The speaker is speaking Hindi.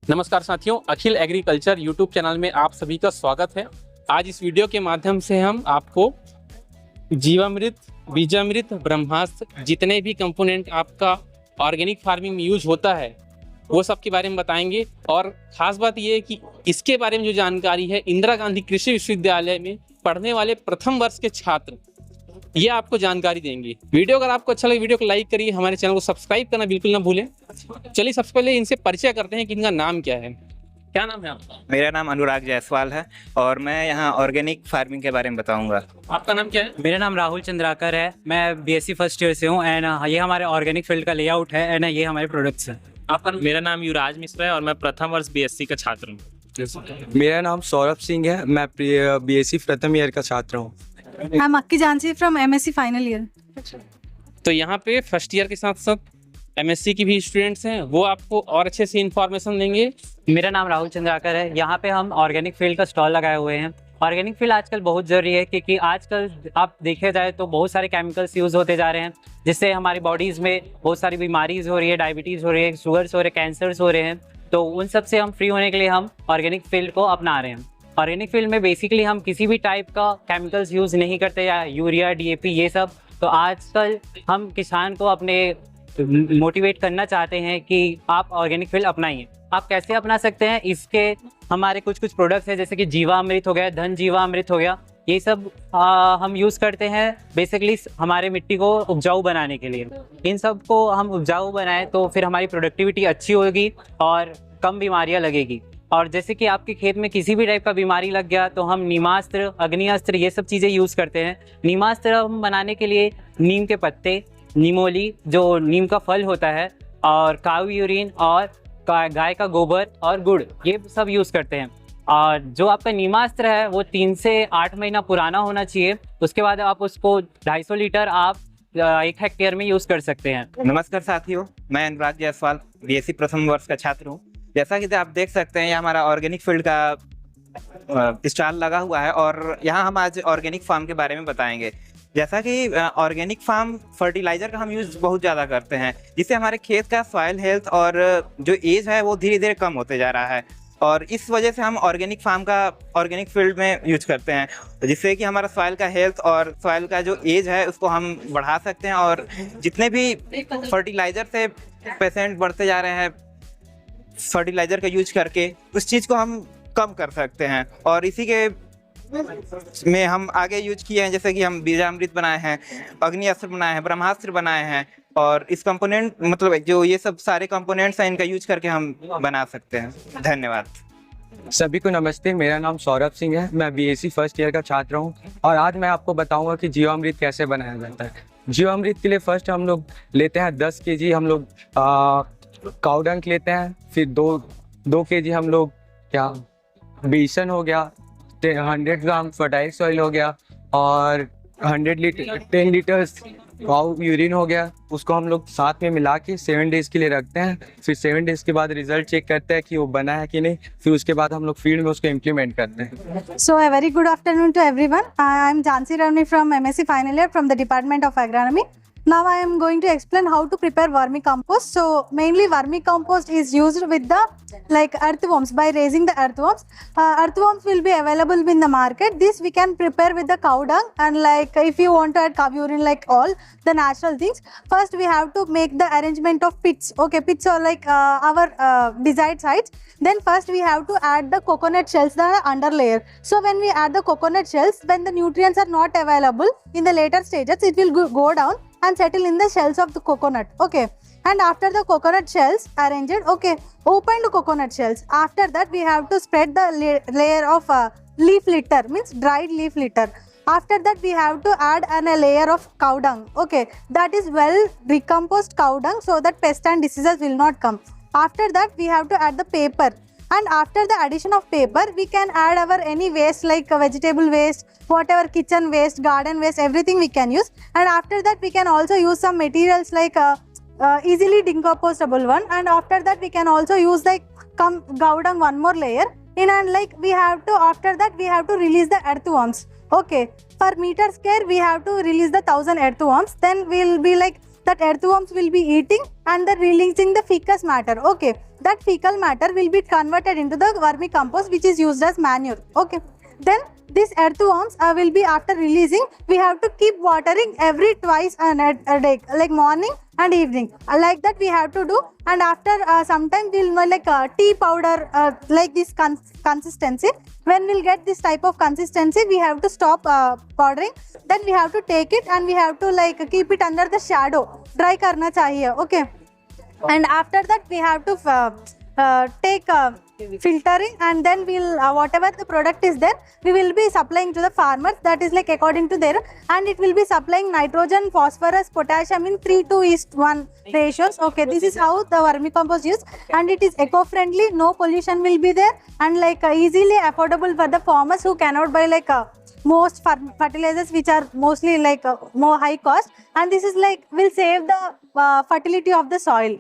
नमस्कार साथियों, अखिल एग्रीकल्चर यूट्यूब चैनल में आप सभी का स्वागत है। आज इस वीडियो के माध्यम से हम आपको जीवामृत, बीजामृत, ब्रह्मास्त्र जितने भी कंपोनेंट आपका ऑर्गेनिक फार्मिंग में यूज होता है वो सब के बारे में बताएंगे। और ख़ास बात ये है कि इसके बारे में जो जानकारी है, इंदिरा गांधी कृषि विश्वविद्यालय में पढ़ने वाले प्रथम वर्ष के छात्र ये आपको जानकारी देंगे। वीडियो अगर आपको अच्छा लगे वीडियो को लाइक करिए, हमारे चैनल को सब्सक्राइब करना बिल्कुल ना भूलें। चलिए सबसे पहले इनसे परिचय करते हैं कि इनका नाम क्या है। क्या नाम है आपका? मेरा नाम अनुराग जायसवाल है और मैं यहाँ ऑर्गेनिक फार्मिंग के बारे में बताऊंगा। आपका नाम क्या है? मेरा नाम राहुल चंद्राकर है। मैं बीएससी फर्स्ट ईयर से हूँ एंड ये हमारे ऑर्गेनिक फील्ड का लेआउट है एंड ये हमारे प्रोडक्ट्स हैं। आपका मेरा नाम युवराज मिश्रा है और मैं प्रथम वर्ष बीएससी का छात्र हूँ। मेरा नाम सौरभ सिंह है, मैं बीएससी प्रथम ईयर का छात्र हूँ। I am Akki Jansi from MSc final year. तो यहाँ पे फर्स्ट ईयर के साथ साथ एमएससी की भी स्टूडेंट्स हैं, वो आपको और अच्छे से इन्फॉर्मेशन देंगे। मेरा नाम राहुल चंद्राकर है। यहाँ पे हम ऑर्गेनिक फील्ड का स्टॉल लगाए हुए हैं। ऑर्गेनिक फील्ड आजकल बहुत ज़रूरी है क्योंकि आजकल आप देखे जाए तो बहुत सारे केमिकल्स यूज़ होते जा रहे हैं, जिससे हमारी बॉडीज़ में बहुत सारी बीमारीज हो रही है, डायबिटीज़ हो रही है, शुगर्स हो रहे हैं, कैंसर्स हो रहे हैं। तो उन सब से हम फ्री होने के लिए हम ऑर्गेनिक फील्ड को अपना रहे हैं। ऑर्गेनिक फील्ड में बेसिकली हम किसी भी टाइप का केमिकल्स यूज़ नहीं करते, या यूरिया, डीएपी ये सब। तो आजकल हम किसान को अपने मोटिवेट करना चाहते हैं कि आप ऑर्गेनिक फील्ड अपनाइए। आप कैसे अपना सकते हैं, इसके हमारे कुछ प्रोडक्ट्स हैं, जैसे कि जीवामृत हो गया, धन जीवामृत हो गया। ये सब हम यूज़ करते हैं बेसिकली हमारे मिट्टी को उपजाऊ बनाने के लिए। इन सब को हम उपजाऊ बनाएं तो फिर हमारी प्रोडक्टिविटी अच्छी होगी और कम बीमारियां लगेगी। और जैसे कि आपके खेत में किसी भी टाइप का बीमारी लग गया तो हम नीमास्त्र, अग्निअस्त्र ये सब चीज़ें यूज़ करते हैं। नीमास्त्र हम बनाने के लिए नीम के पत्ते, नीमोली जो नीम का फल होता है, और काऊ यूरिन और गाय का गोबर और गुड़ ये सब यूज़ करते हैं। और जो आपका नीमास्त्र है वो 3 से 8 महीना पुराना होना चाहिए। उसके बाद आप उसको 250 लीटर आप 1 हेक्टेयर में यूज़ कर सकते हैं। नमस्कार साथियों, मैं अनुराग जायसवाल बीएससी प्रथम वर्ष का छात्र हूँ। जैसा कि आप देख सकते हैं, ये हमारा ऑर्गेनिक फील्ड का स्टॉल लगा हुआ है और यहाँ हम आज ऑर्गेनिक फार्म के बारे में बताएंगे। जैसा कि ऑर्गेनिक फार्म फर्टिलाइजर का हम यूज़ बहुत ज़्यादा करते हैं, जिससे हमारे खेत का सॉइल हेल्थ और जो एज है वो धीरे धीरे कम होते जा रहा है। और इस वजह से हम ऑर्गेनिक फार्म का ऑर्गेनिक फील्ड में यूज करते हैं, जिससे कि हमारा सॉइल का हेल्थ और सॉइल का जो एज है उसको हम बढ़ा सकते हैं। और जितने भी फर्टिलाइजर से पेशेंट बढ़ते जा रहे हैं फर्टिलाइजर का यूज करके, उस चीज़ को हम कम कर सकते हैं। और इसी के में हम आगे यूज किए हैं, जैसे कि हम बीजामृत बनाए हैं, अग्निअस्त्र बनाए हैं, ब्रह्मास्त्र बनाए हैं। और इस कंपोनेंट मतलब जो ये सब सारे कंपोनेंट्स हैं, इनका यूज करके हम बना सकते हैं। धन्यवाद। सभी को नमस्ते, मेरा नाम सौरभ सिंह है, मैं बीएससी फर्स्ट ईयर का छात्र हूँ और आज मैं आपको बताऊंगा कि जीवामृत कैसे बनाया जाता है। जीवामृत के लिए फर्स्ट हम लोग लेते हैं 10 kg हम लोग काऊ डंक लेते हैं, फिर 2 kg हम लोग क्या बेसन हो गया, 100 ग्राम फर्टाइल सॉइल हो गया और 10 लीटर्स काऊ यूरिन हो गया। उसको हम लोग साथ में मिला के 7 डेज के लिए रखते हैं। फिर 7 डेज के बाद रिजल्ट चेक करते हैं कि वो बना है कि नहीं। फिर उसके बाद हम लोग फील्ड में उसको इम्प्लीमेंट करते हैं। So a very good afternoon to everyone. I am Jansi Ravni from MSc final year from the Department of Agronomy. Now I am going to explain how to prepare vermicompost. So mainly vermicompost is used with the earthworms, by raising the earthworms. Earthworms will be available in the market. This we can prepare with the cow dung, and if you want to add cow urine, all the natural things. First we have to make the arrangement of pits. Okay, pits are our desired sites. Then first we have to add the coconut shells, the under layer. So when we add the coconut shells, when the nutrients are not available in the later stages, it will go down and settle in the shells of the coconut. Okay, and after the coconut shells arranged, okay, opened coconut shells, after that we have to spread the layer of leaf litter, means dried leaf litter. After that we have to add a layer of cow dung. Okay, that is well decomposed cow dung, so that pest and diseases will not come. After that we have to add the paper, and after the addition of paper we can add our any waste like vegetable waste, whatever kitchen waste, garden waste, everything we can use. And after that we can also use some materials like easily decomposable one. And after that we can also use cow dung one more layer in, and we have to, after that we have to release the earthworms. Okay, per meter square we have to release the 1000 earthworms. Then will be that earthworms will be eating and they're releasing the fecal matter. Okay, that fecal matter will be converted into the vermicompost, which is used as manure. Okay, then these earthworms will be, after releasing, we have to keep watering every twice a day, like morning and evening. Like that we have to do, and after some time we'll know, like tea powder, like this consistency. When we'll get this type of consistency, we have to stop powdering. Then we have to take it and we have to like keep it under the shadow. Dry karna chahiye. Okay, and after that we have to take filtering, and then we'll whatever the product is there, we will be supplying to the farmers. That is like according to their, and it will be supplying nitrogen, phosphorus, potassium in 3:1 ratios. Okay, this is how the vermicompost is, and it is eco-friendly. No pollution will be there, and like easily affordable for the farmers who cannot buy like most fertilizers, which are mostly like more high cost, and this is like will save the fertility of the soil.